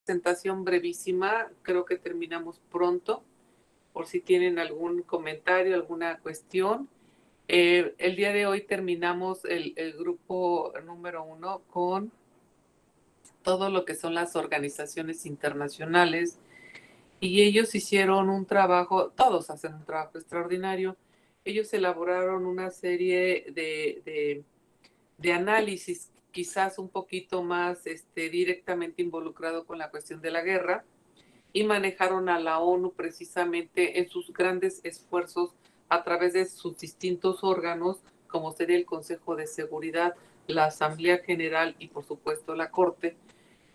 Presentación brevísima, creo que terminamos pronto, por si tienen algún comentario, alguna cuestión. El día de hoy terminamos el grupo número 1 con todo lo que son las organizaciones internacionales y ellos hicieron un trabajo, todos hacen un trabajo extraordinario. Ellos elaboraron una serie de análisis, quizás un poquito más directamente involucrado con la cuestión de la guerra, y manejaron a la ONU precisamente en sus grandes esfuerzos a través de sus distintos órganos, como sería el Consejo de Seguridad, la Asamblea General y por supuesto la Corte,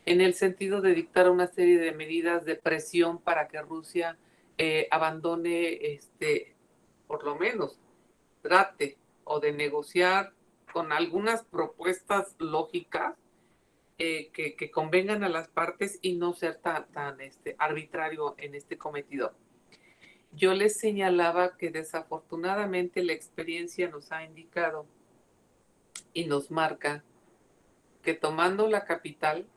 en el sentido de dictar una serie de medidas de presión para que Rusia abandone, por lo menos, trate o de negociar con algunas propuestas lógicas que convengan a las partes y no ser tan arbitrario en este cometido. Yo les señalaba que desafortunadamente la experiencia nos ha indicado y nos marca que tomando la capital,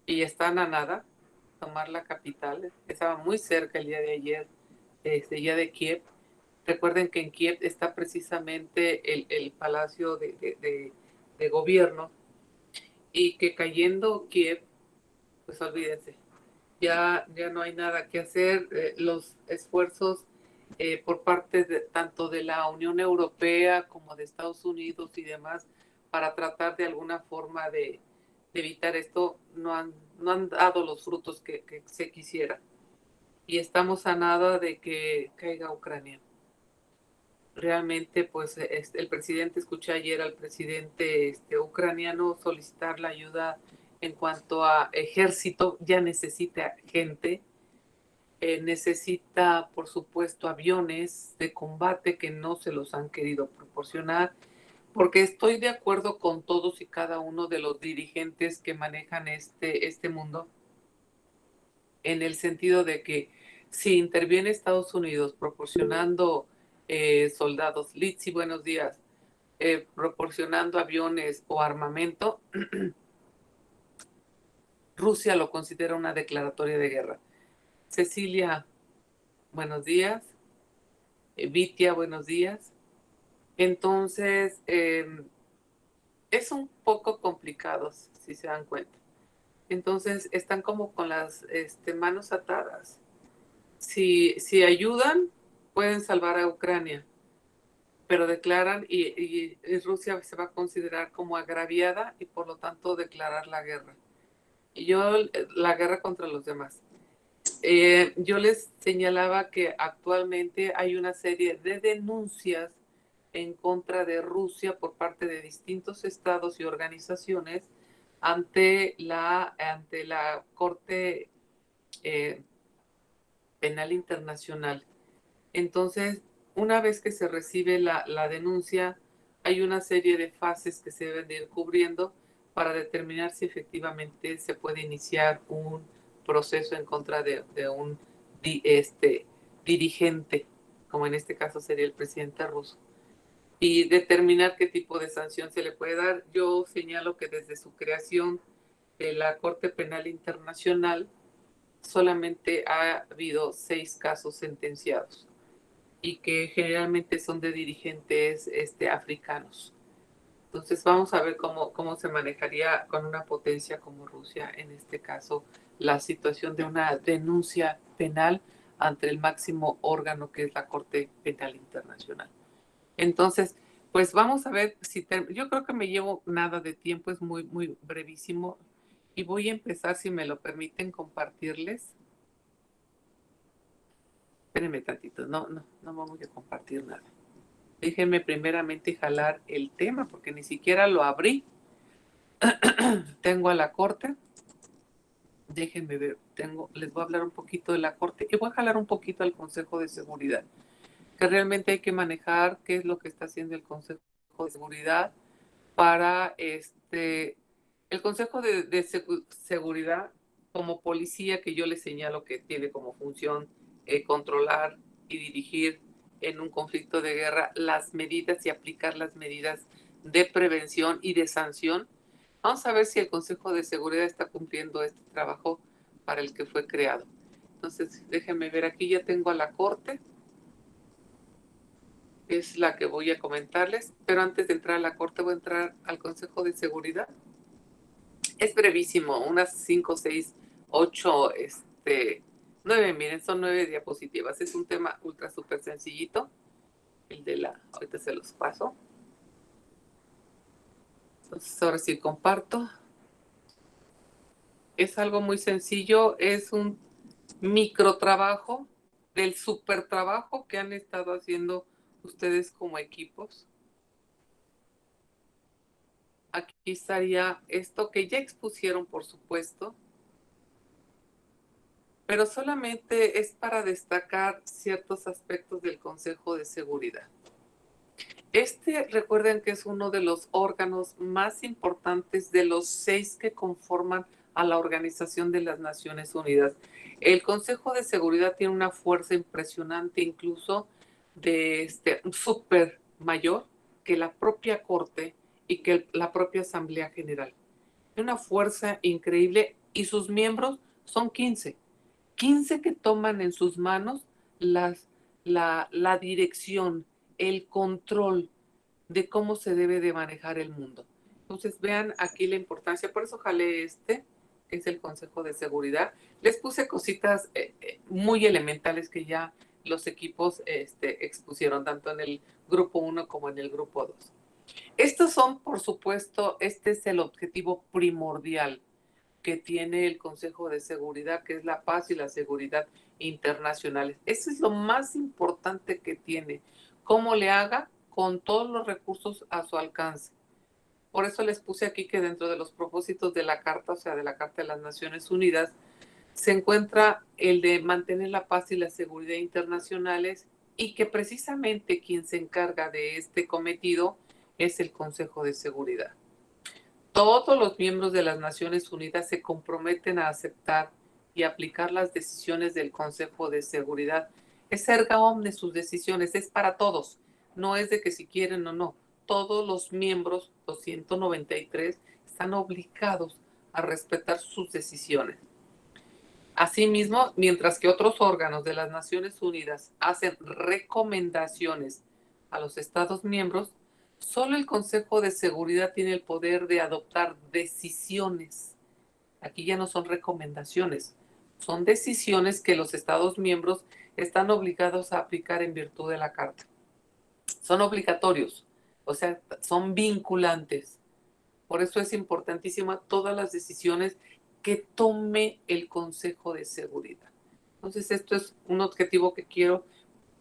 y están a nada, tomar la capital, estaba muy cerca el día de ayer, ya de Kiev. Recuerden que en Kiev está precisamente el palacio de gobierno, y que cayendo Kiev, pues olvídense, ya no hay nada que hacer. Los esfuerzos por parte tanto de la Unión Europea como de Estados Unidos y demás para tratar de alguna forma de evitar esto no han dado los frutos que se quisiera. Y estamos a nada de que caiga Ucrania. Realmente, pues el presidente, escuché ayer al presidente ucraniano solicitar la ayuda en cuanto a ejército, ya necesita gente, necesita, por supuesto, aviones de combate que no se los han querido proporcionar, porque estoy de acuerdo con todos y cada uno de los dirigentes que manejan este mundo, en el sentido de que si interviene Estados Unidos proporcionando soldados, Litsi, buenos días, proporcionando aviones o armamento, Rusia lo considera una declaratoria de guerra. Cecilia, buenos días. Vitia, buenos días. Entonces, es un poco complicado, si se dan cuenta. Entonces, están como con las manos atadas. Si ayudan, pueden salvar a Ucrania, pero declaran y Rusia se va a considerar como agraviada y por lo tanto declarar la guerra. Y yo, la guerra contra los demás. Yo les señalaba que actualmente hay una serie de denuncias en contra de Rusia por parte de distintos estados y organizaciones ante la Corte eh, Penal Internacional. Entonces, una vez que se recibe la denuncia, hay una serie de fases que se deben de ir cubriendo para determinar si efectivamente se puede iniciar un proceso en contra de un dirigente, como en este caso sería el presidente ruso, y determinar qué tipo de sanción se le puede dar. Yo señalo que desde su creación de la Corte Penal Internacional solamente ha habido 6 casos sentenciados y que generalmente son de dirigentes africanos. Entonces vamos a ver cómo se manejaría con una potencia como Rusia, en este caso, la situación de una denuncia penal ante el máximo órgano que es la Corte Penal Internacional. Entonces, pues vamos a ver si yo creo que me llevo nada de tiempo, es muy, muy brevísimo, y voy a empezar, si me lo permiten, compartirles. Espérenme tantito, no vamos a compartir nada. Déjenme primeramente jalar el tema porque ni siquiera lo abrí. Tengo a la Corte. Déjenme ver, les voy a hablar un poquito de la Corte y voy a jalar un poquito al Consejo de Seguridad, que realmente hay que manejar qué es lo que está haciendo el Consejo de Seguridad para el Consejo de Seguridad como policía, que yo les señalo que tiene como función controlar y dirigir en un conflicto de guerra las medidas y aplicar las medidas de prevención y de sanción. Vamos a ver si el Consejo de Seguridad está cumpliendo este trabajo para el que fue creado. Entonces, déjenme ver, aquí ya tengo a la Corte, es la que voy a comentarles, pero antes de entrar a la Corte voy a entrar al Consejo de Seguridad. Es brevísimo, unas 5, 6, 8, 9, miren, son 9 diapositivas. Es un tema ultra súper sencillito. El de ahorita se los paso. Entonces, ahora sí comparto. Es algo muy sencillo, es un microtrabajo del super trabajo que han estado haciendo ustedes como equipos. Aquí estaría esto que ya expusieron, por supuesto, pero solamente es para destacar ciertos aspectos del Consejo de Seguridad. Recuerden que es uno de los órganos más importantes de los 6 que conforman a la Organización de las Naciones Unidas. El Consejo de Seguridad tiene una fuerza impresionante, incluso de súper mayor que la propia Corte y que la propia Asamblea General. Tiene una fuerza increíble y sus miembros son 15. 15 que toman en sus manos la dirección, el control de cómo se debe de manejar el mundo. Entonces vean aquí la importancia, por eso jalé que es el Consejo de Seguridad. Les puse cositas muy elementales que ya los equipos expusieron, tanto en el grupo 1 como en el grupo 2. Estos son, por supuesto, este es el objetivo primordial que tiene el Consejo de Seguridad, que es la paz y la seguridad internacionales. Eso es lo más importante que tiene. Cómo le haga con todos los recursos a su alcance. Por eso les puse aquí que dentro de los propósitos de la Carta, o sea, de la Carta de las Naciones Unidas, se encuentra el de mantener la paz y la seguridad internacionales y que precisamente quien se encarga de este cometido es el Consejo de Seguridad. Todos los miembros de las Naciones Unidas se comprometen a aceptar y aplicar las decisiones del Consejo de Seguridad. Es erga omnes sus decisiones, es para todos, no es de que si quieren o no. Todos los miembros, 293, están obligados a respetar sus decisiones. Asimismo, mientras que otros órganos de las Naciones Unidas hacen recomendaciones a los Estados miembros, solo el Consejo de Seguridad tiene el poder de adoptar decisiones. Aquí ya no son recomendaciones, son decisiones que los Estados miembros están obligados a aplicar en virtud de la Carta. Son obligatorios, o sea, son vinculantes. Por eso es importantísima todas las decisiones que tome el Consejo de Seguridad. Entonces, esto es un objetivo que quiero,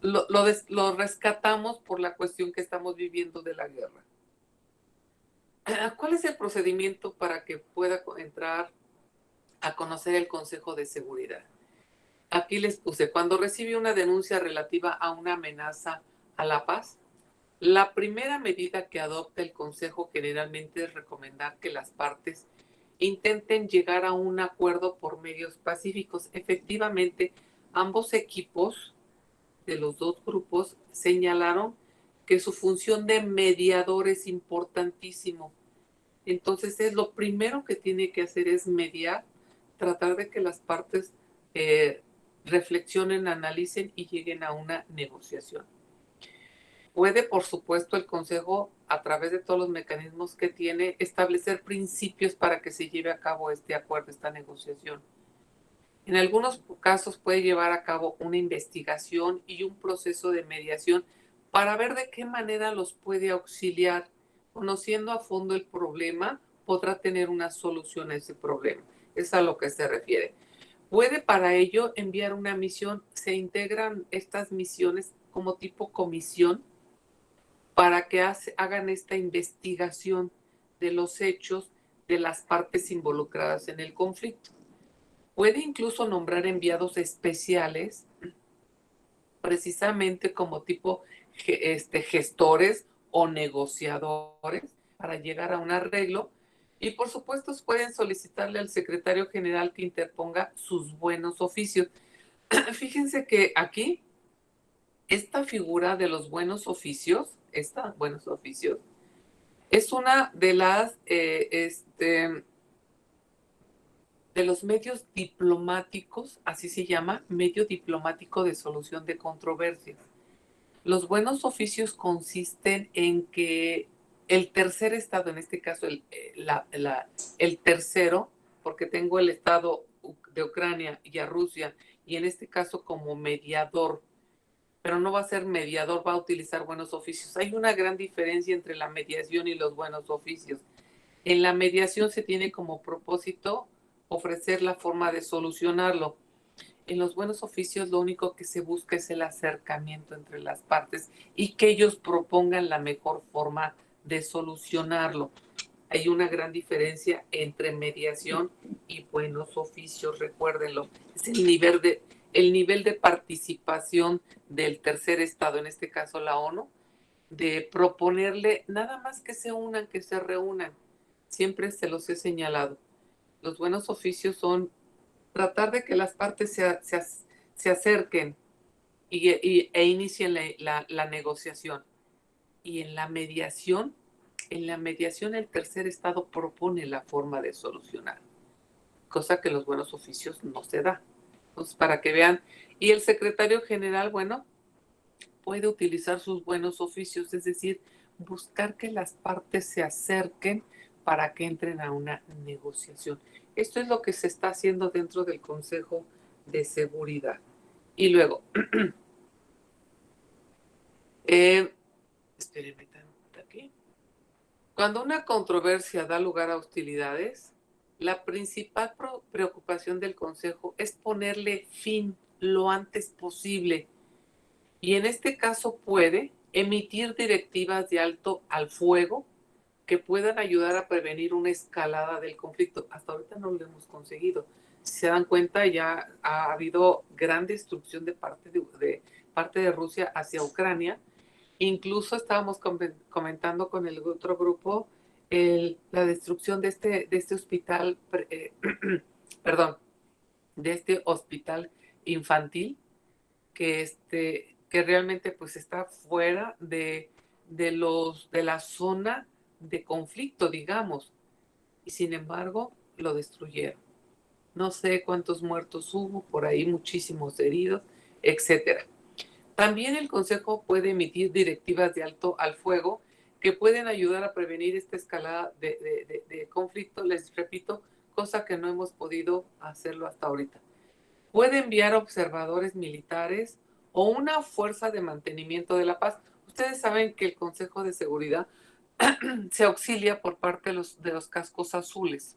lo rescatamos por la cuestión que estamos viviendo de la guerra. ¿Cuál es el procedimiento para que pueda entrar a conocer el Consejo de Seguridad? Aquí les puse, cuando recibe una denuncia relativa a una amenaza a la paz, la primera medida que adopta el Consejo generalmente es recomendar que las partes intenten llegar a un acuerdo por medios pacíficos. Efectivamente, ambos equipos de los dos grupos señalaron que su función de mediador es importantísimo. Entonces, lo primero que tiene que hacer es mediar, tratar de que las partes reflexionen, analicen y lleguen a una negociación. Puede, por supuesto, el Consejo, a través de todos los mecanismos que tiene, establecer principios para que se lleve a cabo este acuerdo, esta negociación. En algunos casos puede llevar a cabo una investigación y un proceso de mediación para ver de qué manera los puede auxiliar. Conociendo a fondo el problema, podrá tener una solución a ese problema. Es a lo que se refiere. Puede para ello enviar una misión. Se integran estas misiones como tipo comisión para que hagan esta investigación de los hechos de las partes involucradas en el conflicto. Puede incluso nombrar enviados especiales, precisamente como tipo gestores o negociadores, para llegar a un arreglo. Y por supuesto pueden solicitarle al secretario general que interponga sus buenos oficios. Fíjense que aquí, esta figura de los buenos oficios, es una de las de los medios diplomáticos, así se llama, medio diplomático de solución de controversias. Los buenos oficios consisten en que el tercer estado, en este caso el tercero, porque tengo el estado de Ucrania y a Rusia, y en este caso como mediador, pero no va a ser mediador, va a utilizar buenos oficios. Hay una gran diferencia entre la mediación y los buenos oficios. En la mediación se tiene como propósito ofrecer la forma de solucionarlo. En los buenos oficios lo único que se busca es el acercamiento entre las partes y que ellos propongan la mejor forma de solucionarlo. Hay una gran diferencia entre mediación y buenos oficios, recuérdenlo. Es el nivel de participación del tercer estado, en este caso la ONU, de proponerle nada más que se unan, que se reúnan. Siempre se los he señalado. Los buenos oficios son tratar de que las partes se acerquen e inicien la negociación. Y en la mediación el tercer estado propone la forma de solucionar, cosa que en los buenos oficios no se da. Entonces, para que vean, y el secretario general, bueno, puede utilizar sus buenos oficios, es decir, buscar que las partes se acerquen para que entren a una negociación. Esto es lo que se está haciendo dentro del Consejo de Seguridad. Y luego, espérenme aquí. Cuando una controversia da lugar a hostilidades, la principal preocupación del Consejo es ponerle fin lo antes posible. Y en este caso puede emitir directivas de alto al fuego que puedan ayudar a prevenir una escalada del conflicto. Hasta ahorita no lo hemos conseguido. Si se dan cuenta, ya ha habido gran destrucción de parte de Rusia hacia Ucrania. Incluso estábamos comentando con el otro grupo la destrucción de este hospital, perdón, de este hospital infantil que realmente pues está fuera de la zona de conflicto, digamos, y sin embargo lo destruyeron. No sé cuántos muertos hubo, por ahí muchísimos heridos, etcétera. También el Consejo puede emitir directivas de alto al fuego que pueden ayudar a prevenir esta escalada de conflicto, les repito, cosa que no hemos podido hacerlo hasta ahorita. Puede enviar observadores militares o una fuerza de mantenimiento de la paz. Ustedes saben que el Consejo de Seguridad se auxilia por parte de los cascos azules.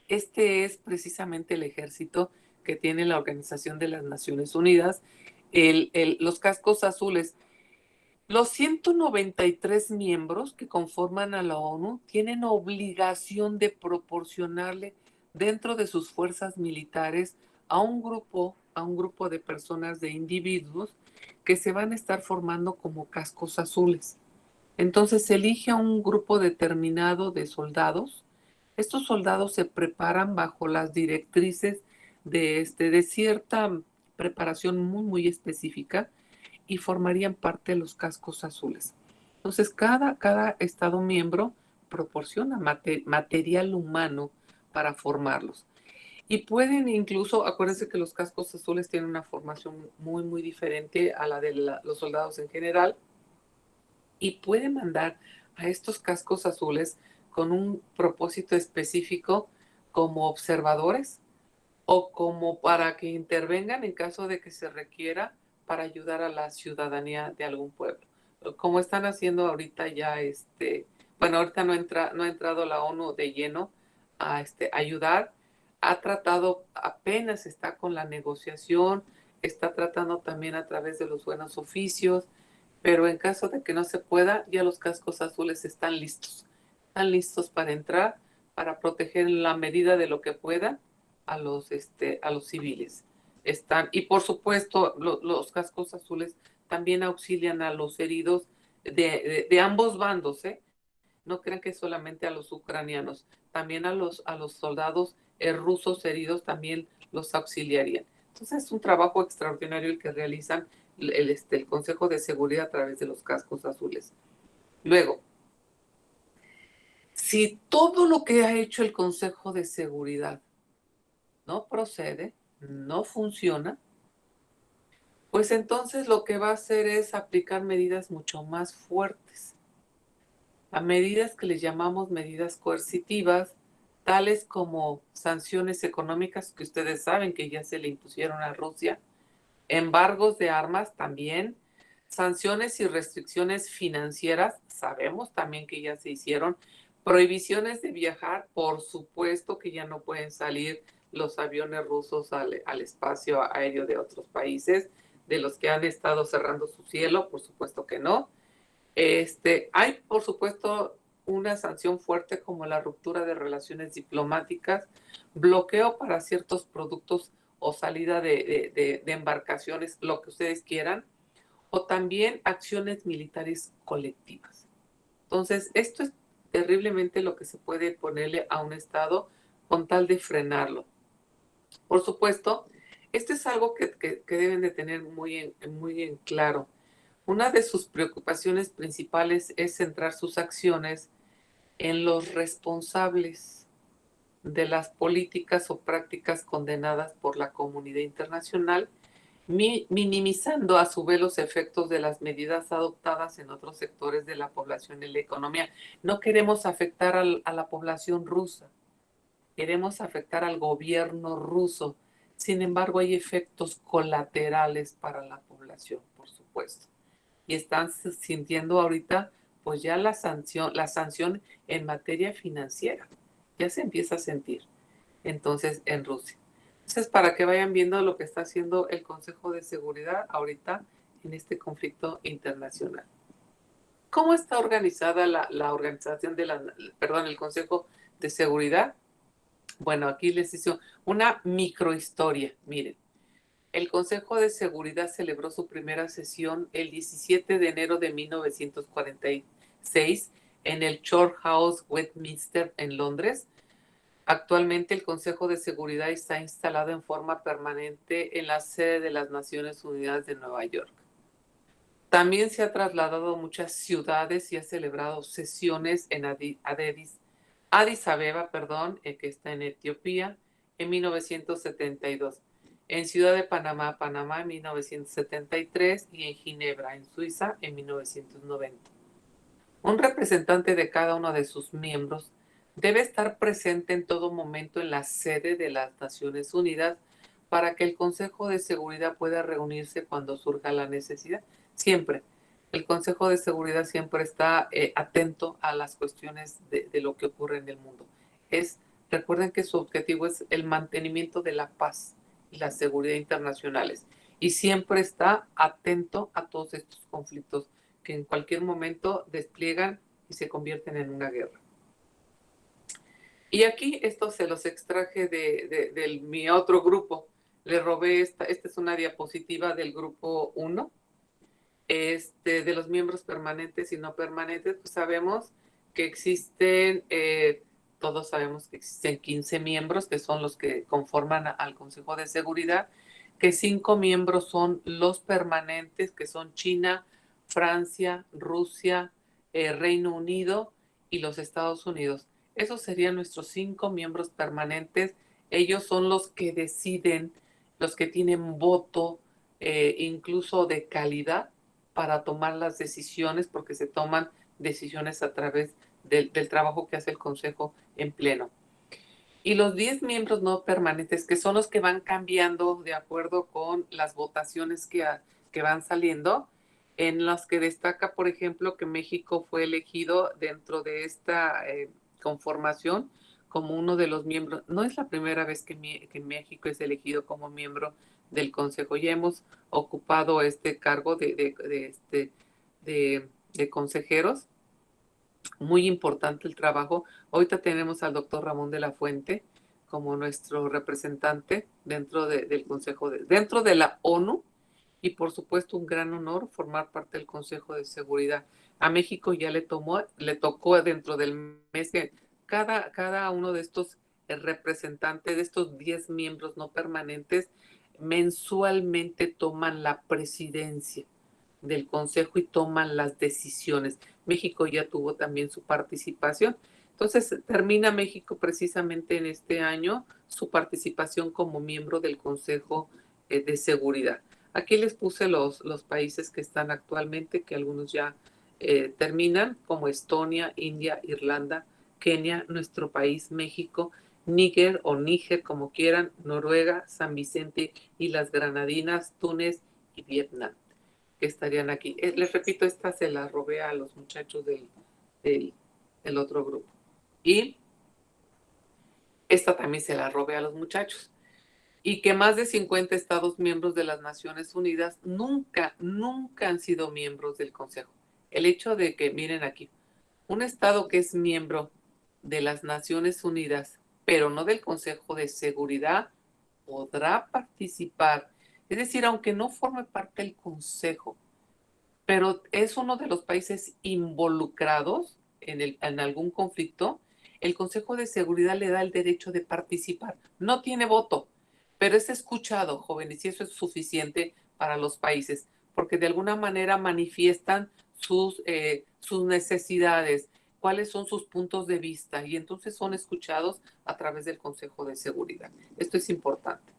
Este es precisamente el ejército que tiene la Organización de las Naciones Unidas, los cascos azules. Los 193 miembros que conforman a la ONU tienen obligación de proporcionarle dentro de sus fuerzas militares a un grupo de personas, de individuos que se van a estar formando como cascos azules. Entonces se elige a un grupo determinado de soldados. Estos soldados se preparan bajo las directrices de cierta preparación muy, muy específica y formarían parte de los cascos azules. Entonces, cada Estado miembro proporciona material humano para formarlos. Y pueden incluso, acuérdense que los cascos azules tienen una formación muy, muy diferente a la de los soldados en general, y puede mandar a estos cascos azules con un propósito específico como observadores o como para que intervengan en caso de que se requiera para ayudar a la ciudadanía de algún pueblo. Como están haciendo ahorita ya, bueno, ahorita no ha entrado la ONU de lleno a ayudar, ha tratado, apenas está con la negociación, está tratando también a través de los buenos oficios, pero en caso de que no se pueda, ya los cascos azules están listos para entrar, para proteger en la medida de lo que puedan a los civiles. Y por supuesto, los cascos azules también auxilian a los heridos de ambos bandos, ¿eh? No crean que solamente a los ucranianos, también a los soldados rusos heridos también los auxiliarían. Entonces es un trabajo extraordinario el que realizan el Consejo de Seguridad a través de los cascos azules. Luego, Si todo lo que ha hecho el Consejo de Seguridad no procede, no funciona, pues entonces lo que va a hacer es aplicar medidas mucho más fuertes, a medidas que les llamamos medidas coercitivas, tales como sanciones económicas que ustedes saben que ya se le impusieron a Rusia, embargos de armas también, sanciones y restricciones financieras, sabemos también que ya se hicieron, prohibiciones de viajar, por supuesto que ya no pueden salir los aviones rusos al espacio aéreo de otros países, de los que han estado cerrando su cielo, por supuesto que no. Hay, por supuesto, una sanción fuerte como la ruptura de relaciones diplomáticas, bloqueo para ciertos productos o salida de embarcaciones, lo que ustedes quieran, o también acciones militares colectivas. Entonces, esto es terriblemente lo que se puede ponerle a un Estado con tal de frenarlo. Por supuesto, esto es algo que deben de tener muy en claro. Una de sus preocupaciones principales es centrar sus acciones en los responsables de las políticas o prácticas condenadas por la comunidad internacional, minimizando a su vez los efectos de las medidas adoptadas en otros sectores de la población y la economía. No queremos afectar a la población rusa, queremos afectar al gobierno ruso. Sin embargo, hay efectos colaterales para la población, por supuesto. Y están sintiendo ahorita pues ya la sanción en materia financiera. Ya se empieza a sentir entonces en Rusia. Entonces, para que vayan viendo lo que está haciendo el Consejo de Seguridad ahorita en este conflicto internacional. ¿Cómo está organizada la organización perdón, el Consejo de Seguridad? Bueno, aquí les hice una microhistoria. Miren, el Consejo de Seguridad celebró su primera sesión el 17 de enero de 1946 en el Church House, Westminster, en Londres. Actualmente el Consejo de Seguridad está instalado en forma permanente en la sede de las Naciones Unidas de Nueva York. También se ha trasladado a muchas ciudades y ha celebrado sesiones en Addis Abeba, que está en Etiopía, en 1972, en Ciudad de Panamá, Panamá, en 1973 y en Ginebra, en Suiza, en 1990. Un representante de cada uno de sus miembros debe estar presente en todo momento en la sede de las Naciones Unidas para que el Consejo de Seguridad pueda reunirse cuando surja la necesidad. Siempre. El Consejo de Seguridad siempre está atento a las cuestiones de lo que ocurre en el mundo. Recuerden que su objetivo es el mantenimiento de la paz y la seguridad internacionales. Y siempre está atento a todos estos conflictos que en cualquier momento despliegan y se convierten en una guerra. Y aquí esto se los extraje de mi otro grupo. Le robé esta es una diapositiva del grupo 1, de los miembros permanentes y no permanentes. Pues sabemos que existen, todos sabemos que existen 15 miembros que son los que conforman al Consejo de Seguridad, que 5 miembros son los permanentes, que son China, Francia, Rusia, Reino Unido y los Estados Unidos. Esos serían nuestros 5 miembros permanentes. Ellos son los que deciden, los que tienen voto, incluso de calidad, para tomar las decisiones, porque se toman decisiones a través del trabajo que hace el Consejo en pleno. Y los 10 miembros no permanentes, que son los que van cambiando de acuerdo con las votaciones que van saliendo, en las que destaca, por ejemplo, que México fue elegido dentro de esta conformación como uno de los miembros. No es la primera vez que México es elegido como miembro del Consejo. Ya hemos ocupado este cargo de consejeros. Muy importante el trabajo. Ahorita tenemos al doctor Ramón de la Fuente como nuestro representante del Consejo, dentro de la ONU, y por supuesto un gran honor formar parte del Consejo de Seguridad. A México ya le tocó dentro del mes que cada uno de estos representantes, de estos 10 miembros no permanentes, mensualmente toman la presidencia del Consejo y toman las decisiones. México ya tuvo también su participación. Entonces, termina México precisamente en este año su participación como miembro del Consejo de Seguridad. Aquí les puse los países que están actualmente, que algunos ya terminan, como Estonia, India, Irlanda, Kenia, nuestro país, México, Níger o Níger, como quieran, Noruega, San Vicente y las Granadinas, Túnez y Vietnam, que estarían aquí. Les repito, esta se la robé a los muchachos del, del otro grupo. Y esta también se la robé a los muchachos. Y que más de 50 estados miembros de las Naciones Unidas nunca han sido miembros del Consejo. El hecho de que, miren aquí, un estado que es miembro de las Naciones Unidas, pero no del Consejo de Seguridad, podrá participar. Es decir, aunque no forme parte del Consejo, pero es uno de los países involucrados en algún conflicto, el Consejo de Seguridad le da el derecho de participar. No tiene voto, pero es escuchado, jóvenes, y eso es suficiente para los países, porque de alguna manera manifiestan sus necesidades, cuáles son sus puntos de vista, y entonces son escuchados a través del Consejo de Seguridad. Esto es importante.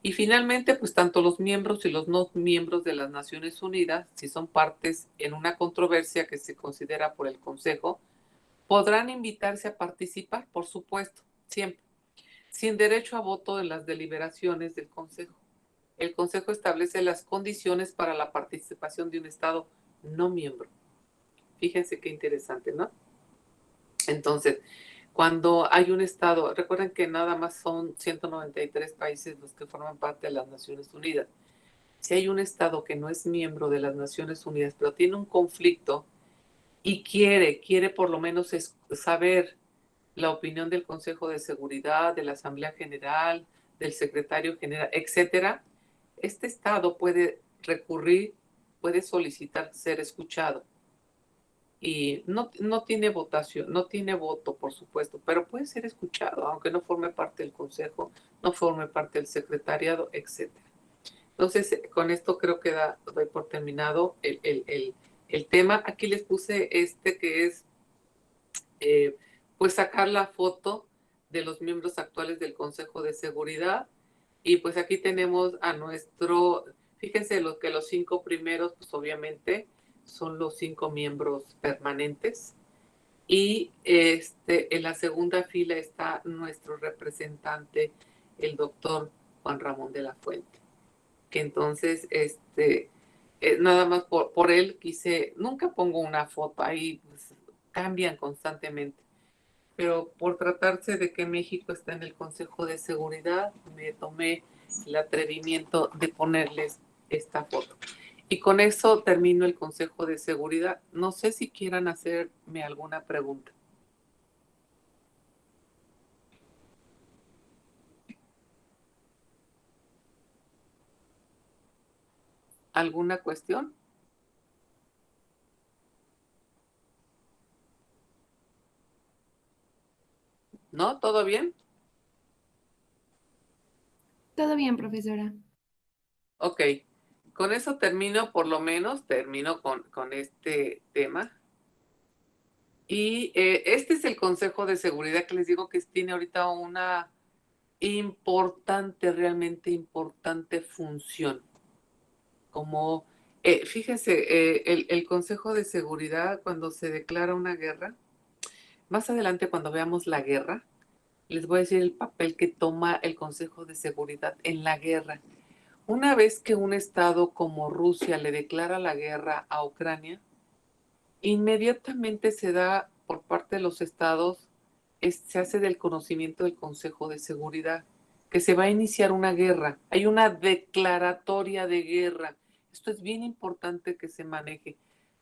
Y finalmente, pues tanto los miembros y los no miembros de las Naciones Unidas, si son partes en una controversia que se considera por el Consejo, podrán invitarse a participar, por supuesto, siempre, sin derecho a voto en las deliberaciones del Consejo. El Consejo establece las condiciones para la participación de un Estado no miembro. Fíjense qué interesante, ¿no? Entonces, cuando hay un Estado, recuerden que nada más son 193 países los que forman parte de las Naciones Unidas. Si hay un Estado que no es miembro de las Naciones Unidas, pero tiene un conflicto y quiere por lo menos saber la opinión del Consejo de Seguridad, de la Asamblea General, del Secretario General, etcétera, este Estado puede recurrir, puede solicitar ser escuchado. Y no tiene votación, no tiene voto, por supuesto, pero puede ser escuchado, aunque no forme parte del Consejo, no forme parte del Secretariado, etcétera. Entonces, con esto creo que doy por terminado el tema. Aquí les puse que es, pues, sacar la foto de los miembros actuales del Consejo de Seguridad. Y pues aquí tenemos a fíjense que los 5 primeros, pues obviamente, son los 5 miembros permanentes. Y en la segunda fila está nuestro representante, el doctor Juan Ramón de la Fuente, que entonces, nada más por él nunca pongo una foto ahí, pues, cambian constantemente, pero por tratarse de que México está en el Consejo de Seguridad, me tomé el atrevimiento de ponerles esta foto. Y con eso termino el Consejo de Seguridad. No sé si quieran hacerme alguna pregunta. ¿Alguna cuestión? ¿No? ¿Todo bien? Todo bien, profesora. Ok. Con eso termino, por lo menos, termino con este tema. Y este es el Consejo de Seguridad que les digo que tiene ahorita una importante, realmente importante función. Como, fíjense, el Consejo de Seguridad, cuando se declara una guerra, más adelante cuando veamos la guerra, les voy a decir el papel que toma el Consejo de Seguridad en la guerra. Una vez que un Estado como Rusia le declara la guerra a Ucrania, inmediatamente se da por parte de los estados, se hace del conocimiento del Consejo de Seguridad que se va a iniciar una guerra. Hay una declaratoria de guerra. Esto es bien importante que se maneje.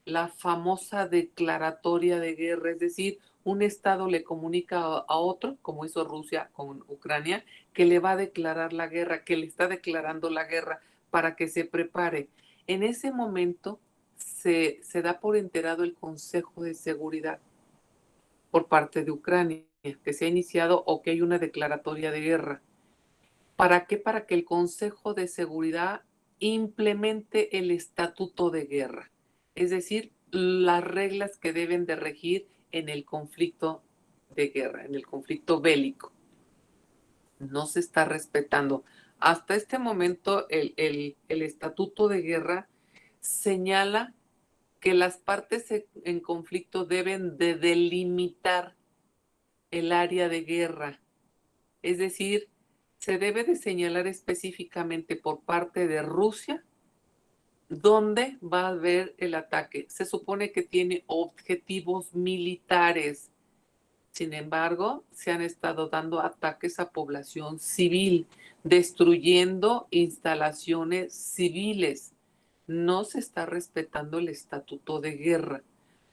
La famosa declaratoria de guerra, es decir, un estado le comunica a otro, como hizo Rusia con Ucrania, que le va a declarar la guerra, que le está declarando la guerra para que se prepare. En ese momento se da por enterado el Consejo de Seguridad por parte de Ucrania, que se ha iniciado o que hay una declaratoria de guerra. ¿Para qué? Para que el Consejo de Seguridad implemente el estatuto de guerra, es decir, las reglas que deben de regir en el conflicto de guerra, en el conflicto bélico. No se está respetando. Hasta este momento, el estatuto de guerra señala que las partes en conflicto deben de delimitar el área de guerra. Es decir, se debe de señalar específicamente por parte de Rusia dónde va a haber el ataque. Se supone que tiene objetivos militares. Sin embargo, se han estado dando ataques a población civil, destruyendo instalaciones civiles. No se está respetando el estatuto de guerra.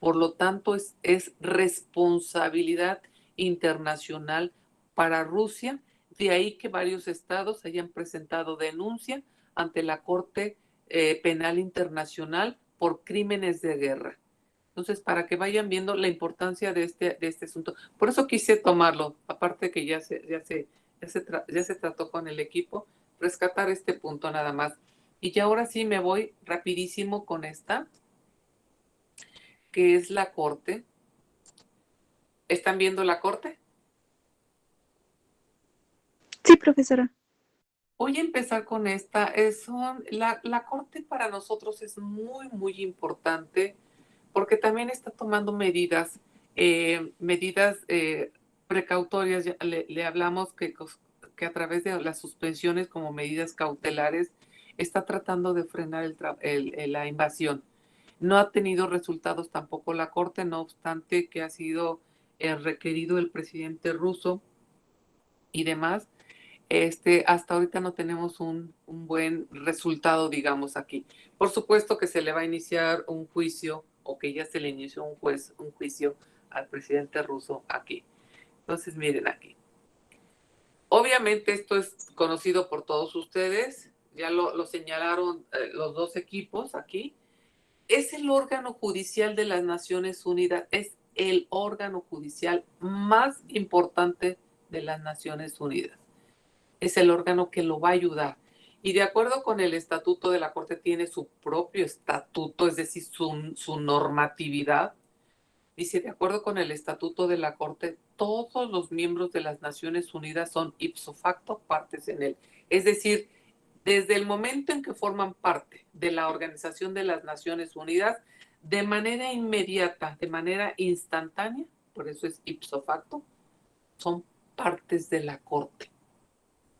Por lo tanto, es responsabilidad internacional para Rusia. De ahí que varios estados hayan presentado denuncia ante la Corte Penal Internacional por crímenes de guerra. Entonces, para que vayan viendo la importancia de este asunto. Por eso quise tomarlo, aparte que ya se trató con el equipo, rescatar este punto nada más. Y ya ahora sí me voy rapidísimo con esta, que es la Corte. ¿Están viendo la Corte? Sí, profesora. Voy a empezar con esta. La Corte para nosotros es muy, muy importante porque también está tomando medidas precautorias. Le hablamos que a través de las suspensiones como medidas cautelares está tratando de frenar la invasión. No ha tenido resultados tampoco la Corte, no obstante que ha sido requerido el presidente ruso y demás. Hasta ahorita no tenemos un buen resultado, digamos, aquí. Por supuesto que se le va a iniciar un juicio, o que ya se le inició un juicio al presidente ruso aquí. Entonces, miren aquí. Obviamente esto es conocido por todos ustedes, ya lo señalaron los dos equipos aquí. Es el órgano judicial de las Naciones Unidas, es el órgano judicial más importante de las Naciones Unidas. Es el órgano que lo va a ayudar. Y de acuerdo con el estatuto de la Corte, tiene su propio estatuto, es decir, su normatividad. Dice, de acuerdo con el estatuto de la Corte, todos los miembros de las Naciones Unidas son ipso facto partes en él. Es decir, desde el momento en que forman parte de la Organización de las Naciones Unidas, de manera inmediata, de manera instantánea, por eso es ipso facto, son partes de la Corte.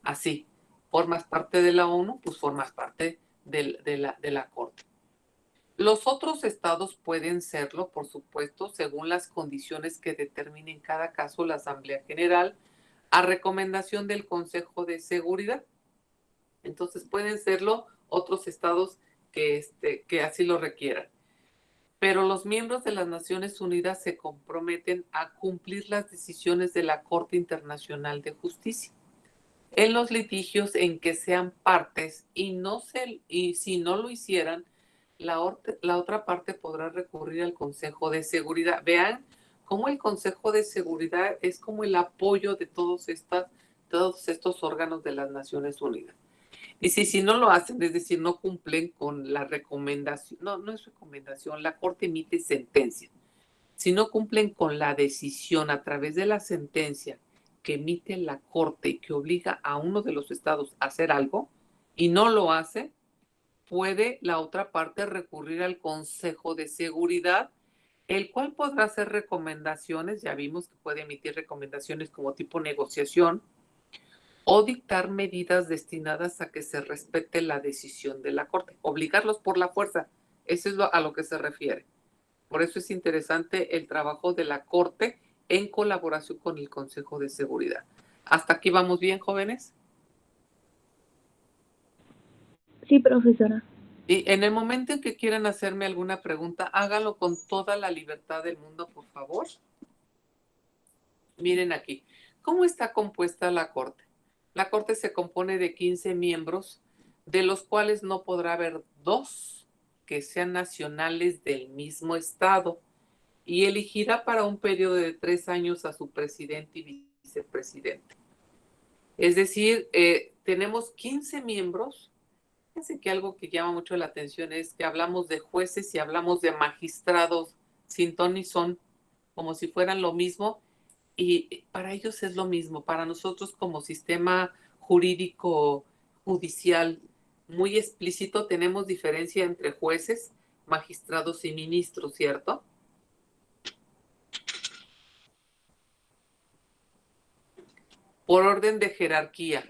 Así, formas parte de la ONU, pues formas parte de la Corte. Los otros estados pueden serlo, por supuesto, según las condiciones que determine en cada caso la Asamblea General, a recomendación del Consejo de Seguridad. Entonces pueden serlo otros estados que así lo requieran. Pero los miembros de las Naciones Unidas se comprometen a cumplir las decisiones de la Corte Internacional de Justicia en los litigios en que sean partes y si no lo hicieran, la otra parte podrá recurrir al Consejo de Seguridad. Vean cómo el Consejo de Seguridad es como el apoyo de todos estos órganos de las Naciones Unidas. Y si no lo hacen, es decir, no cumplen con la recomendación, no es recomendación, la Corte emite sentencia. Si no cumplen con la decisión a través de la sentencia que emite la Corte y que obliga a uno de los estados a hacer algo y no lo hace, puede la otra parte recurrir al Consejo de Seguridad, el cual podrá hacer recomendaciones, ya vimos que puede emitir recomendaciones como tipo negociación, o dictar medidas destinadas a que se respete la decisión de la Corte, obligarlos por la fuerza. Eso es a lo que se refiere. Por eso es interesante el trabajo de la Corte en colaboración con el Consejo de Seguridad. ¿Hasta aquí vamos bien, jóvenes? Sí, profesora. Y en el momento en que quieran hacerme alguna pregunta, háganlo con toda la libertad del mundo, por favor. Miren aquí, ¿cómo está compuesta la Corte? La Corte se compone de 15 miembros, de los cuales no podrá haber 2 que sean nacionales del mismo estado, y elegirá para un periodo de 3 años a su presidente y vicepresidente. Es decir, tenemos 15 miembros. Fíjense que algo que llama mucho la atención es que hablamos de jueces y hablamos de magistrados sin ton ni son, como si fueran lo mismo, y para ellos es lo mismo. Para nosotros como sistema jurídico judicial muy explícito tenemos diferencia entre jueces, magistrados y ministros, ¿cierto? Por orden de jerarquía,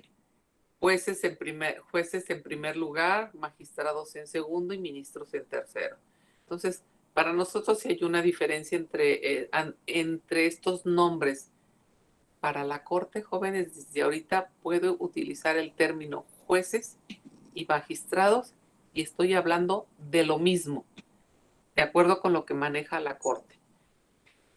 jueces en primer lugar, magistrados en segundo y ministros en tercero. Entonces, para nosotros sí hay una diferencia entre estos nombres. Para la Corte, jóvenes, desde ahorita puedo utilizar el término jueces y magistrados y estoy hablando de lo mismo, de acuerdo con lo que maneja la Corte.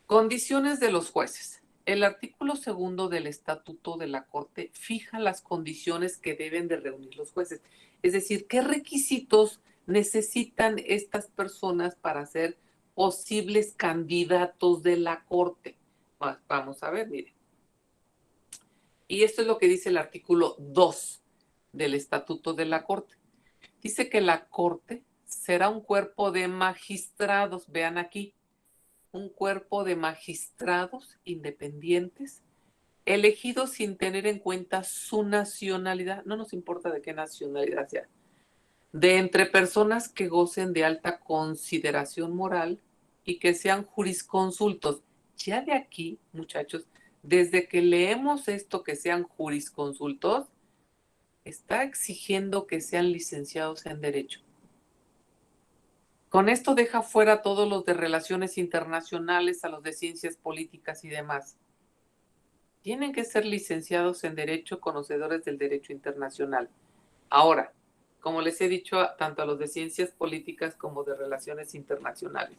Condiciones de los jueces. El artículo 2 del Estatuto de la Corte fija las condiciones que deben de reunir los jueces. Es decir, qué requisitos necesitan estas personas para ser posibles candidatos de la Corte. Vamos a ver, miren. Y esto es lo que dice el artículo 2 del Estatuto de la Corte. Dice que la Corte será un cuerpo de magistrados, vean aquí, un cuerpo de magistrados independientes, elegidos sin tener en cuenta su nacionalidad, no nos importa de qué nacionalidad sea, de entre personas que gocen de alta consideración moral y que sean jurisconsultos. Ya de aquí, muchachos, desde que leemos esto que sean jurisconsultos, está exigiendo que sean licenciados en Derecho. Con esto deja fuera a todos los de relaciones internacionales, a los de ciencias políticas y demás. Tienen que ser licenciados en Derecho, conocedores del derecho internacional. Ahora, como les he dicho, tanto a los de ciencias políticas como de relaciones internacionales.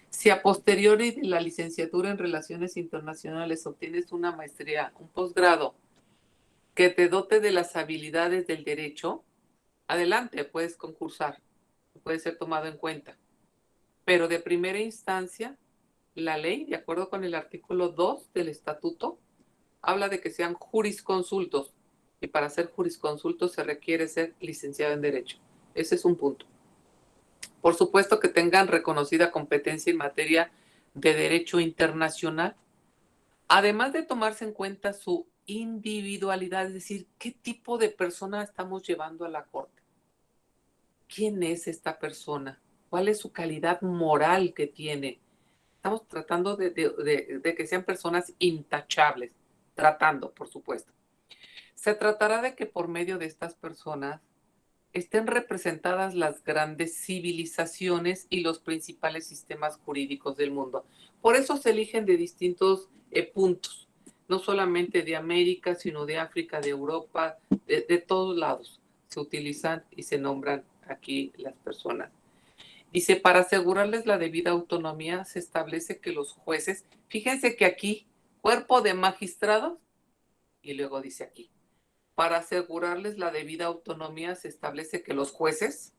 Si a posteriori de la licenciatura en relaciones internacionales obtienes una maestría, un posgrado, que te dote de las habilidades del derecho, adelante, puedes concursar, puede ser tomado en cuenta. Pero de primera instancia, la ley, de acuerdo con el artículo 2 del estatuto, habla de que sean jurisconsultos. Y para ser jurisconsulto se requiere ser licenciado en Derecho. Ese es un punto. Por supuesto que tengan reconocida competencia en materia de derecho internacional, además de tomarse en cuenta su individualidad, es decir, qué tipo de persona estamos llevando a la corte. ¿Quién es esta persona? ¿Cuál es su calidad moral que tiene? Estamos tratando de que sean personas intachables, tratando, por supuesto. Se tratará de que por medio de estas personas estén representadas las grandes civilizaciones y los principales sistemas jurídicos del mundo. Por eso se eligen de distintos puntos, no solamente de América, sino de África, de Europa, de todos lados. Se utilizan y se nombran aquí las personas. Dice, para asegurarles la debida autonomía, se establece que los jueces, fíjense que aquí, cuerpo de magistrados, y luego dice aquí, para asegurarles la debida autonomía, se establece que los jueces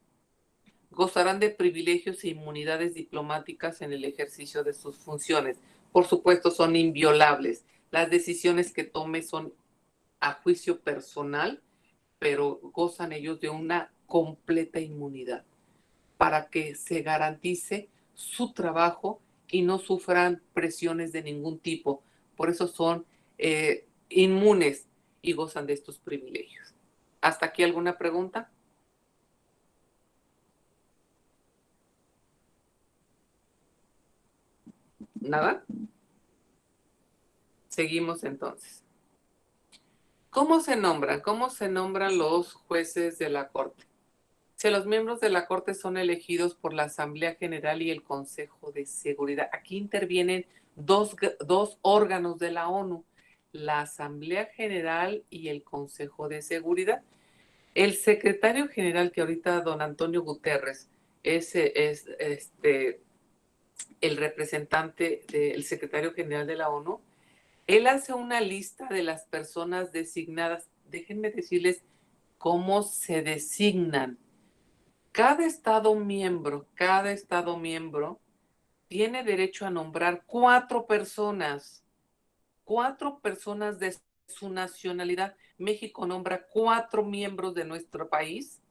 gozarán de privilegios e inmunidades diplomáticas en el ejercicio de sus funciones. Por supuesto, son inviolables. Las decisiones que tome son a juicio personal, pero gozan ellos de una completa inmunidad para que se garantice su trabajo y no sufran presiones de ningún tipo. Por eso son inmunes y gozan de estos privilegios. ¿Hasta aquí alguna pregunta? ¿Nada? Seguimos entonces. ¿Cómo se nombran? ¿Cómo se nombran los jueces de la Corte? Si los miembros de la Corte son elegidos por la Asamblea General y el Consejo de Seguridad. Aquí intervienen dos órganos de la ONU, la Asamblea General y el Consejo de Seguridad. El secretario general, que ahorita don Antonio Guterres es el representante del secretario general de la ONU, él hace una lista de las personas designadas. Déjenme decirles cómo se designan. Cada Estado miembro tiene derecho a nombrar 4 personas de su nacionalidad. México nombra 4 miembros de nuestro país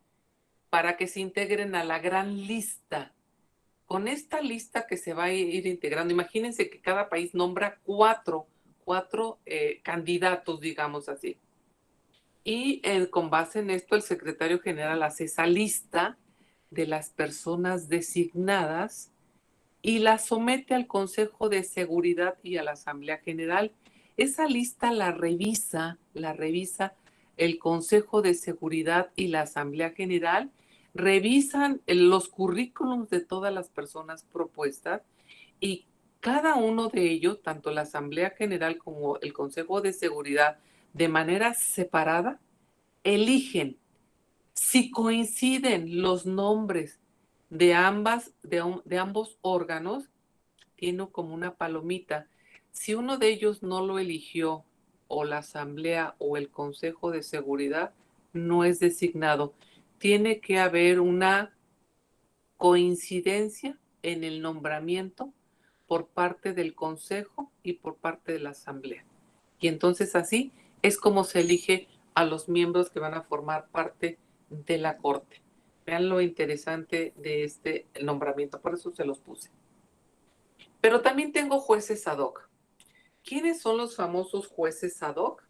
para que se integren a la gran lista. Con esta lista que se va a ir integrando, imagínense que cada país nombra 4 4 candidatos, digamos así. Y con base en esto, el secretario general hace esa lista de las personas designadas y la somete al Consejo de Seguridad y a la Asamblea General. Esa lista la revisa el Consejo de Seguridad y la Asamblea General, revisan los currículums de todas las personas propuestas y cada uno de ellos, tanto la Asamblea General como el Consejo de Seguridad, de manera separada, eligen. Si coinciden los nombres de ambos órganos, tiene como una palomita. Si uno de ellos no lo eligió, o la Asamblea o el Consejo de Seguridad, no es designado. Tiene que haber una coincidencia en el nombramiento por parte del Consejo y por parte de la Asamblea. Y entonces así es como se elige a los miembros que van a formar parte de la Corte. Vean lo interesante de este nombramiento, por eso se los puse. Pero también tengo jueces ad hoc. ¿Quiénes son los famosos jueces ad hoc?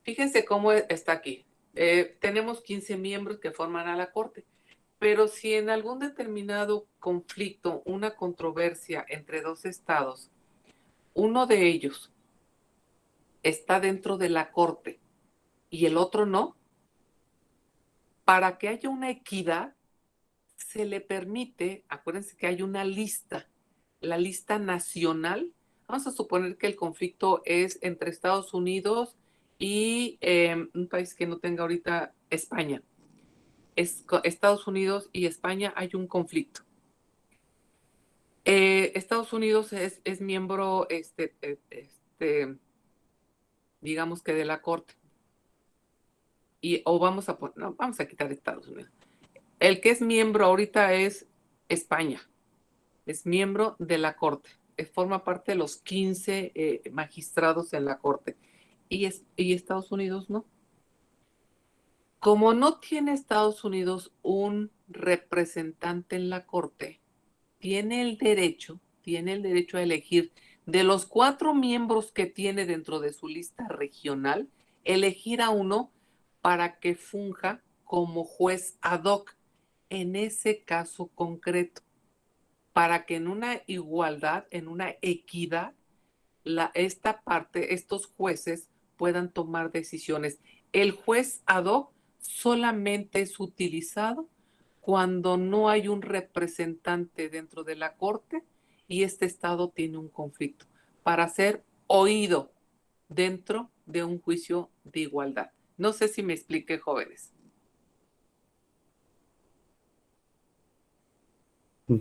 Fíjense cómo está aquí. Tenemos 15 miembros que forman a la Corte, pero si en algún determinado conflicto, una controversia entre dos estados, uno de ellos está dentro de la Corte y el otro no, para que haya una equidad, se le permite, acuérdense que hay una lista, la lista nacional. Vamos a suponer que el conflicto es entre Estados Unidos y un país que no tenga ahorita, España. Estados Unidos y España hay un conflicto. Estados Unidos es miembro, digamos que de la Corte. Vamos a quitar Estados Unidos. El que es miembro ahorita es España. Es miembro de la Corte. Forma parte de los 15 magistrados en la Corte. Y Estados Unidos no. Como no tiene Estados Unidos un representante en la Corte, tiene el derecho a elegir de los 4 miembros que tiene dentro de su lista regional, elegir a uno para que funja como juez ad hoc en ese caso concreto, para que en una igualdad, en una equidad, estos jueces puedan tomar decisiones. El juez ad hoc solamente es utilizado cuando no hay un representante dentro de la Corte y este estado tiene un conflicto, para ser oído dentro de un juicio de igualdad. No sé si me expliqué, jóvenes.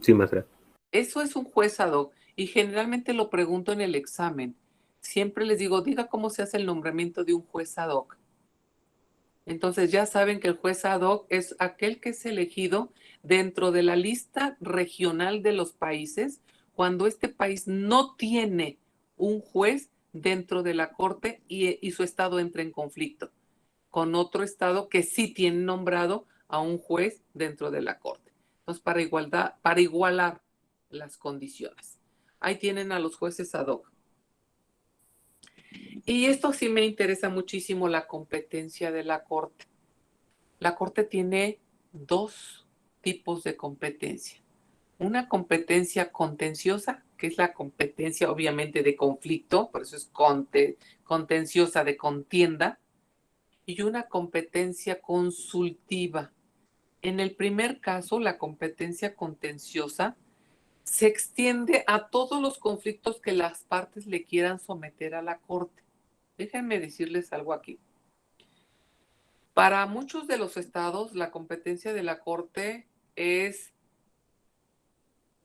Sí, maestra. Eso es un juez ad hoc y generalmente lo pregunto en el examen. Siempre les digo, diga cómo se hace el nombramiento de un juez ad hoc. Entonces ya saben que el juez ad hoc es aquel que es elegido dentro de la lista regional de los países cuando este país no tiene un juez dentro de la Corte y su estado entra en conflicto con otro estado que sí tiene nombrado a un juez dentro de la Corte. Entonces, para igualar las condiciones. Ahí tienen a los jueces ad hoc. Y esto sí me interesa muchísimo, la competencia de la Corte. La Corte tiene 2 tipos de competencia. Una competencia contenciosa, que es la competencia obviamente de conflicto, por eso es contenciosa, de contienda, y una competencia consultiva. En el primer caso, la competencia contenciosa se extiende a todos los conflictos que las partes le quieran someter a la Corte. Déjenme decirles algo aquí. Para muchos de los estados, la competencia de la Corte es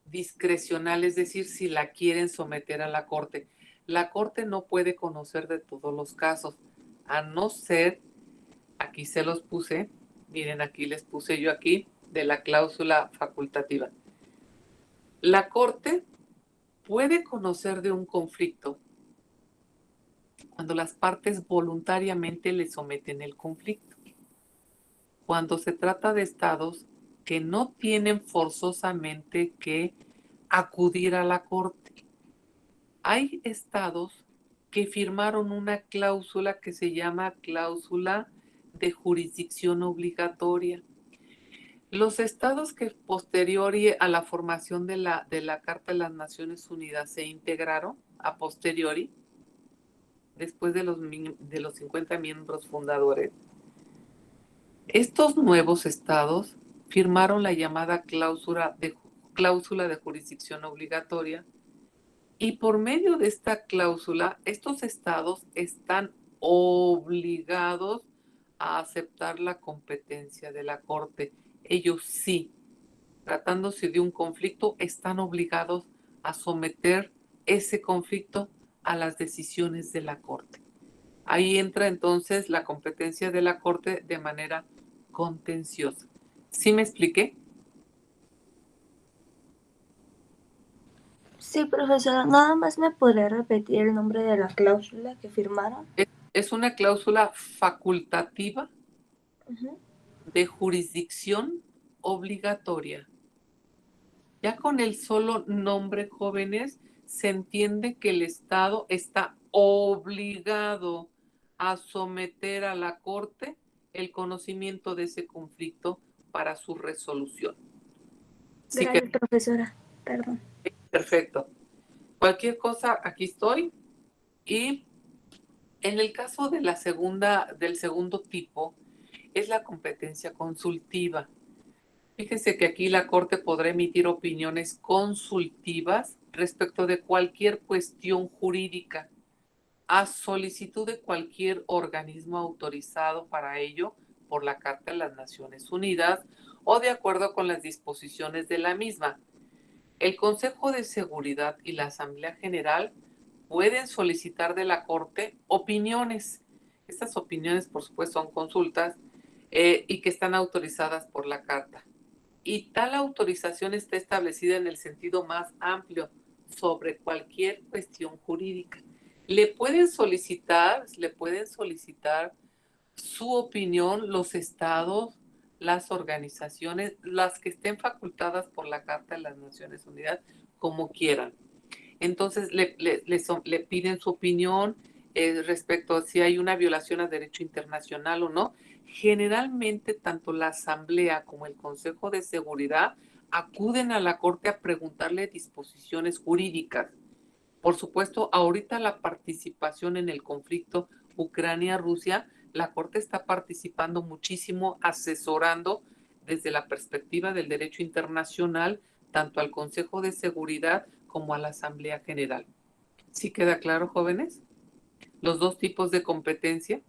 discrecional, es decir, si la quieren someter a la Corte. La Corte no puede conocer de todos los casos, a no ser, aquí se los puse, miren, aquí les puse yo aquí, de la cláusula facultativa. La Corte puede conocer de un conflicto cuando las partes voluntariamente le someten el conflicto. Cuando se trata de estados que no tienen forzosamente que acudir a la Corte. Hay estados que firmaron una cláusula que se llama cláusula de jurisdicción obligatoria. Los estados que posterior a la formación de la Carta de las Naciones Unidas se integraron a posteriori, después de los 50 miembros fundadores, estos nuevos estados firmaron la llamada cláusula de jurisdicción obligatoria, y por medio de esta cláusula, estos estados están obligados a aceptar la competencia de la Corte. Ellos sí, tratándose de un conflicto, están obligados a someter ese conflicto a las decisiones de la Corte. Ahí entra entonces la competencia de la Corte de manera contenciosa. ¿Sí me expliqué? Sí, profesora, nada más me podría repetir el nombre de la cláusula que firmaron. Es una cláusula facultativa Ujú. de jurisdicción obligatoria. Ya con el solo nombre, jóvenes, se entiende que el Estado está obligado a someter a la Corte el conocimiento de ese conflicto para su resolución. Sí, Gracias, profesora. Perdón. perfecto. Cualquier cosa, aquí estoy. Y en el caso de del segundo tipo, es la competencia consultiva. Fíjense que aquí la Corte podrá emitir opiniones consultivas respecto de cualquier cuestión jurídica a solicitud de cualquier organismo autorizado para ello por la Carta de las Naciones Unidas o de acuerdo con las disposiciones de la misma. El Consejo de Seguridad y la Asamblea General pueden solicitar de la Corte opiniones. Estas opiniones, por supuesto, son consultas y que están autorizadas por la Carta. Y tal autorización está establecida en el sentido más amplio sobre cualquier cuestión jurídica. Le pueden solicitar su opinión los estados, las organizaciones, las que estén facultadas por la Carta de las Naciones Unidas, como quieran. Entonces le piden su opinión respecto a si hay una violación a derecho internacional o no. Generalmente tanto la Asamblea como el Consejo de Seguridad acuden a la Corte a preguntarle disposiciones jurídicas. Por supuesto, ahorita la participación en el conflicto Ucrania-Rusia, la Corte está participando muchísimo, asesorando desde la perspectiva del derecho internacional, tanto al Consejo de Seguridad como a la Asamblea General. ¿Sí queda claro, jóvenes? Los dos tipos de competencia.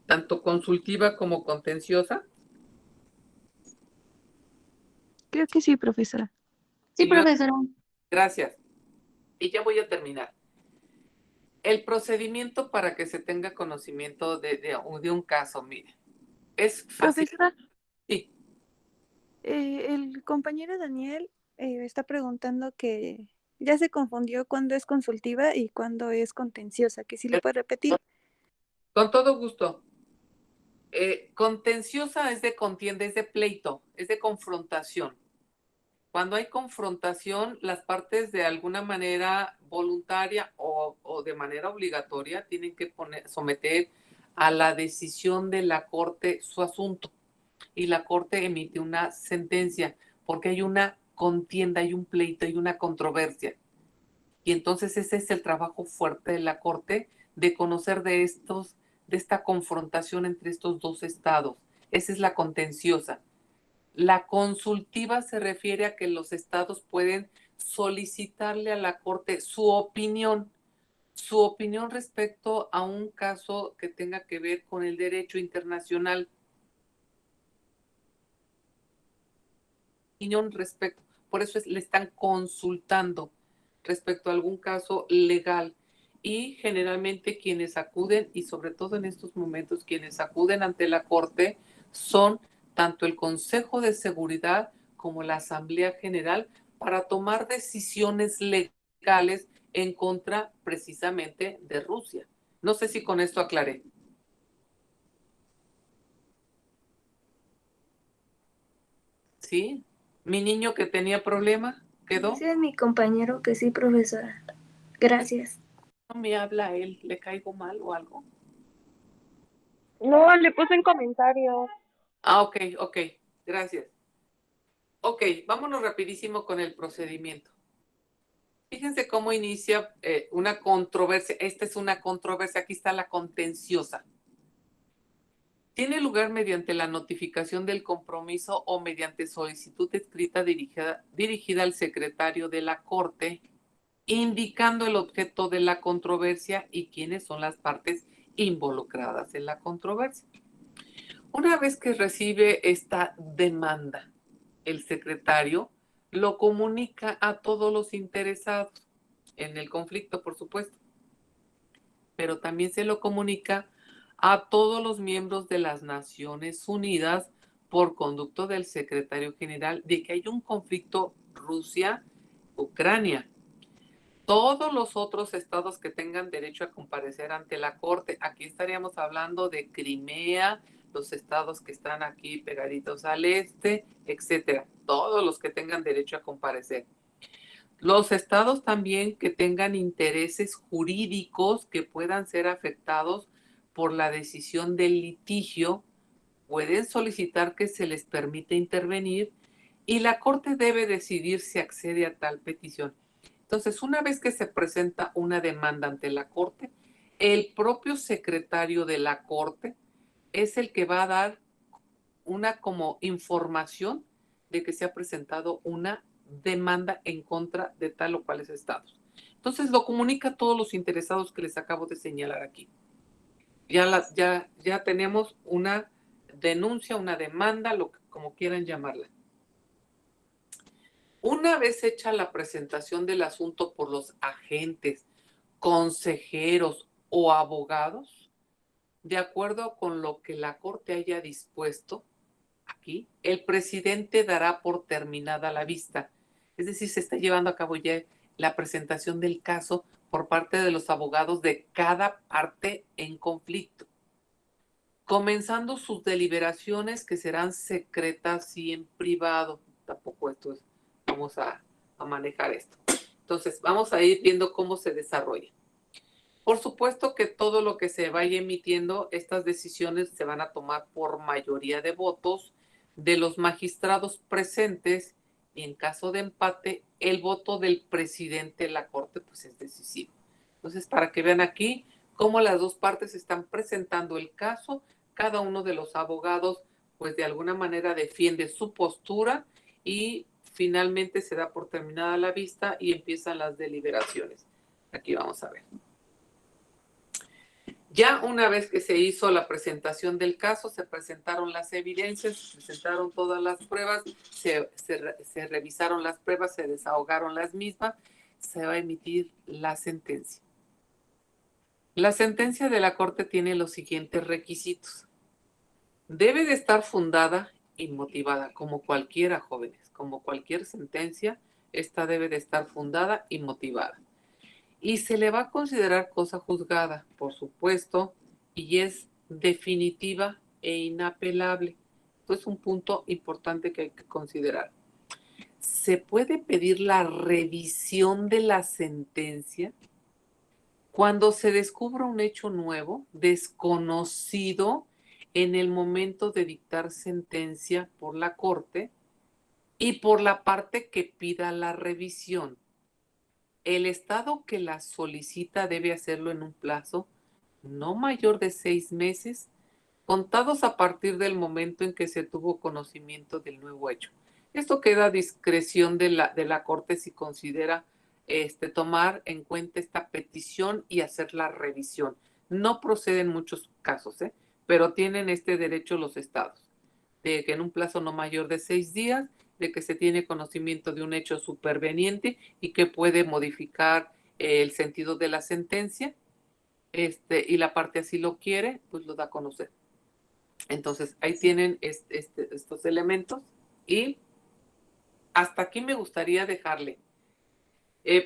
Tanto consultiva como contenciosa. Creo que sí, profesora. Sí, profesora. Gracias. Y ya voy a terminar. El procedimiento para que se tenga conocimiento de un caso, mire, es fácil. Profesora, Sí. el compañero Daniel está preguntando que ya se confundió cuándo es consultiva y cuándo es contenciosa, que si lo puede repetir. Con todo gusto. Contenciosa es de contienda, es de pleito, es de confrontación. Cuando hay confrontación, las partes de alguna manera voluntaria o de manera obligatoria tienen que someter a la decisión de la Corte su asunto y la Corte emite una sentencia porque hay una contienda, hay un pleito, hay una controversia. Y entonces ese es el trabajo fuerte de la Corte, de conocer de esta confrontación entre estos dos estados. Esa es la contenciosa. La consultiva se refiere a que los estados pueden solicitarle a la Corte su opinión respecto a un caso que tenga que ver con el derecho internacional. Por eso le están consultando respecto a algún caso legal. Y generalmente quienes acuden, y sobre todo en estos momentos, quienes acuden ante la Corte son tanto el Consejo de Seguridad como la Asamblea General para tomar decisiones legales en contra precisamente de Rusia. No sé si con esto aclaré. ¿Sí? Mi niño que tenía problema, ¿quedó? Dice mi compañero que sí, profesora. Gracias. No me habla él, ¿le caigo mal o algo? No, le puse en comentarios. Ah, ok, gracias. Ok, vámonos rapidísimo con el procedimiento. Fíjense cómo inicia una controversia. Esta es una controversia, aquí está la contenciosa. Tiene lugar mediante la notificación del compromiso o mediante solicitud escrita dirigida al secretario de la Corte, indicando el objeto de la controversia y quiénes son las partes involucradas en la controversia. Una vez que recibe esta demanda, el secretario lo comunica a todos los interesados en el conflicto, por supuesto, pero también se lo comunica a todos los miembros de las Naciones Unidas por conducto del secretario general de que hay un conflicto Rusia-Ucrania. Todos los otros estados que tengan derecho a comparecer ante la Corte, aquí estaríamos hablando de Crimea, los estados que están aquí pegaditos al este, etcétera, todos los que tengan derecho a comparecer. Los estados también que tengan intereses jurídicos que puedan ser afectados por la decisión del litigio pueden solicitar que se les permita intervenir y la Corte debe decidir si accede a tal petición. Entonces, una vez que se presenta una demanda ante la Corte, el propio secretario de la Corte es el que va a dar una como información de que se ha presentado una demanda en contra de tal o cuales estados. Entonces lo comunica a todos los interesados que les acabo de señalar aquí. Ya tenemos una denuncia, una demanda, como quieran llamarla. Una vez hecha la presentación del asunto por los agentes, consejeros o abogados, de acuerdo con lo que la Corte haya dispuesto, aquí, el presidente dará por terminada la vista. Es decir, se está llevando a cabo ya la presentación del caso por parte de los abogados de cada parte en conflicto, comenzando sus deliberaciones que serán secretas y en privado. Tampoco esto es, vamos a manejar esto. Entonces, vamos a ir viendo cómo se desarrolla. Por supuesto que todo lo que se vaya emitiendo, estas decisiones se van a tomar por mayoría de votos de los magistrados presentes y en caso de empate, el voto del presidente de la Corte pues es decisivo. Entonces, para que vean aquí cómo las dos partes están presentando el caso, cada uno de los abogados pues de alguna manera defiende su postura y finalmente se da por terminada la vista y empiezan las deliberaciones. Aquí vamos a ver. Ya una vez que se hizo la presentación del caso, se presentaron las evidencias, se presentaron todas las pruebas, se revisaron las pruebas, se desahogaron las mismas, se va a emitir la sentencia. La sentencia de la Corte tiene los siguientes requisitos. Debe de estar fundada y motivada, como cualquiera, jóvenes, como cualquier sentencia, esta debe de estar fundada y motivada. Y se le va a considerar cosa juzgada, por supuesto, y es definitiva e inapelable. Esto es un punto importante que hay que considerar. Se puede pedir la revisión de la sentencia cuando se descubra un hecho nuevo, desconocido en el momento de dictar sentencia por la Corte y por la parte que pida la revisión. El estado que la solicita debe hacerlo en un plazo no mayor de 6 meses, contados a partir del momento en que se tuvo conocimiento del nuevo hecho. Esto queda a discreción de la Corte si considera tomar en cuenta esta petición y hacer la revisión. No procede en muchos casos, pero tienen este derecho los estados, de que en un plazo no mayor de 6 días, de que se tiene conocimiento de un hecho superveniente y que puede modificar el sentido de la sentencia, y la parte así lo quiere, pues lo da a conocer. Entonces, ahí tienen estos elementos y hasta aquí me gustaría dejarle,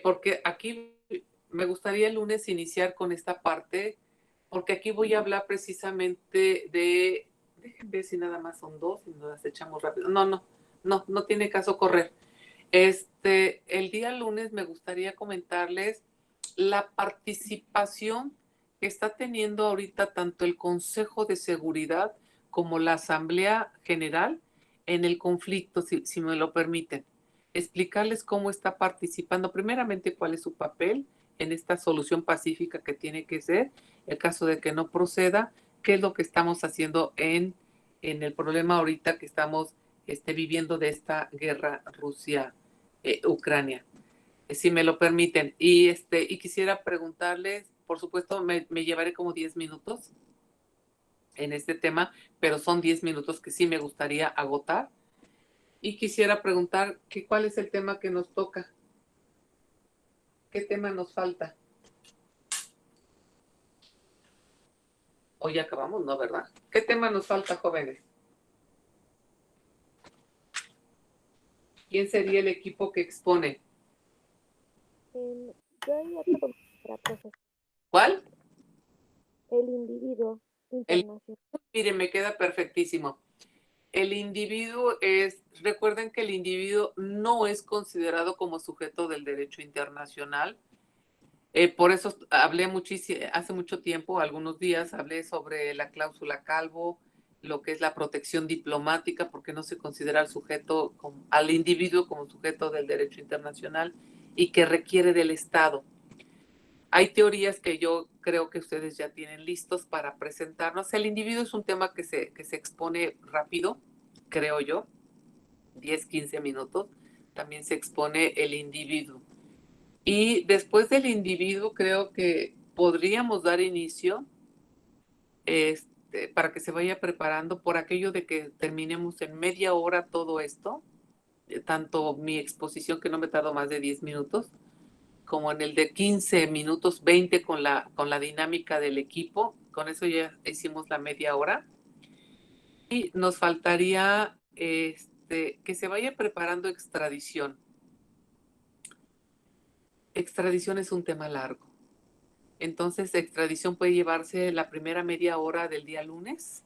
porque aquí me gustaría el lunes iniciar con esta parte, porque aquí voy a hablar precisamente de, déjenme ver si nada más son dos y nos las echamos rápido. No, no tiene caso correr. El día lunes me gustaría comentarles la participación que está teniendo ahorita tanto el Consejo de Seguridad como la Asamblea General en el conflicto, si me lo permiten. Explicarles cómo está participando, primeramente cuál es su papel en esta solución pacífica que tiene que ser, el caso de que no proceda, qué es lo que estamos haciendo en el problema ahorita que estamos viviendo de esta guerra Rusia-Ucrania, si me lo permiten. Y quisiera preguntarles, por supuesto, me llevaré como 10 minutos en este tema, pero son 10 minutos que sí me gustaría agotar. Y quisiera preguntar cuál es el tema que nos toca. ¿Qué tema nos falta? Hoy ya acabamos, ¿no? ¿Verdad? ¿Qué tema nos falta, jóvenes? ¿Quién sería el equipo que expone? Yo haría para profesor. ¿Cuál? El individuo internacional. Mire, me queda perfectísimo. El individuo recuerden que el individuo no es considerado como sujeto del derecho internacional. Por eso hablé muchísimo, hace mucho tiempo, algunos días, hablé sobre la cláusula Calvo, lo que es la protección diplomática, porque no se considera al individuo como sujeto del derecho internacional y que requiere del Estado. Hay teorías que yo creo que ustedes ya tienen listos para presentarnos. El individuo es un tema que se expone rápido, creo yo, 10, 15 minutos. También se expone el individuo. Y después del individuo creo que podríamos dar inicio para que se vaya preparando por aquello de que terminemos en media hora todo esto, tanto mi exposición que no me tardo más de 10 minutos, como en el de 15 minutos, 20 con la dinámica del equipo. Con eso ya hicimos la media hora. Y nos faltaría que se vaya preparando extradición. Extradición es un tema largo. Entonces, extradición puede llevarse la primera media hora del día lunes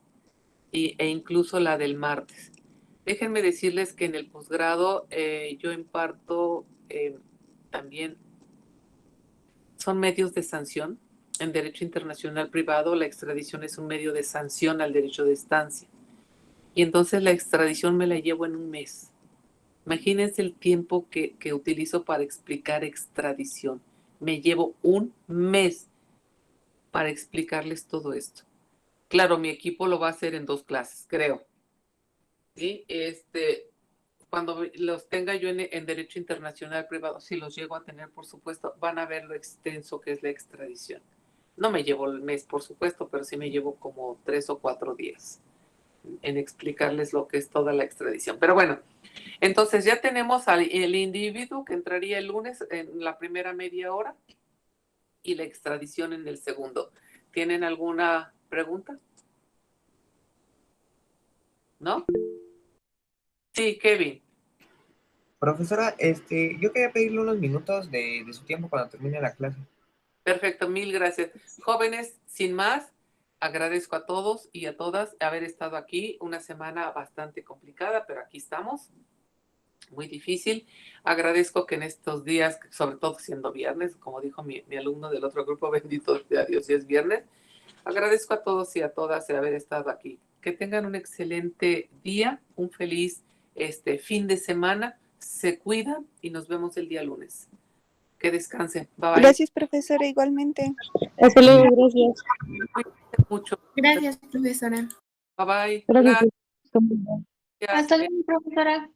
e incluso la del martes. Déjenme decirles que en el posgrado yo imparto también, son medios de sanción. En derecho internacional privado, la extradición es un medio de sanción al derecho de estancia. Y entonces la extradición me la llevo en un mes. Imagínense el tiempo que utilizo para explicar extradición. Me llevo un mes para explicarles todo esto. Claro, mi equipo lo va a hacer en 2 clases, creo. ¿Sí? Cuando los tenga yo en Derecho Internacional Privado, si los llego a tener, por supuesto, van a ver lo extenso que es la extradición. No me llevo el mes, por supuesto, pero sí me llevo como 3 o 4 días en explicarles lo que es toda la extradición. Pero bueno, entonces ya tenemos el individuo que entraría el lunes en la primera media hora y la extradición en el segundo. ¿Tienen alguna pregunta? ¿No? Sí, Kevin. Profesora, yo quería pedirle unos minutos de su tiempo cuando termine la clase. Perfecto, mil gracias. Jóvenes, sin más, agradezco a todos y a todas haber estado aquí. Una semana bastante complicada, pero aquí estamos. Muy difícil. Agradezco que en estos días, sobre todo siendo viernes, como dijo mi alumno del otro grupo, bendito sea Dios, si es viernes, agradezco a todos y a todas de haber estado aquí. Que tengan un excelente día, un feliz fin de semana. Se cuidan y nos vemos el día lunes. Que descansen. Bye bye. Gracias, profesora, igualmente. Hasta luego, gracias. Cuídense mucho. Gracias, profesora. Bye bye. Gracias. Gracias. Hasta luego, profesora.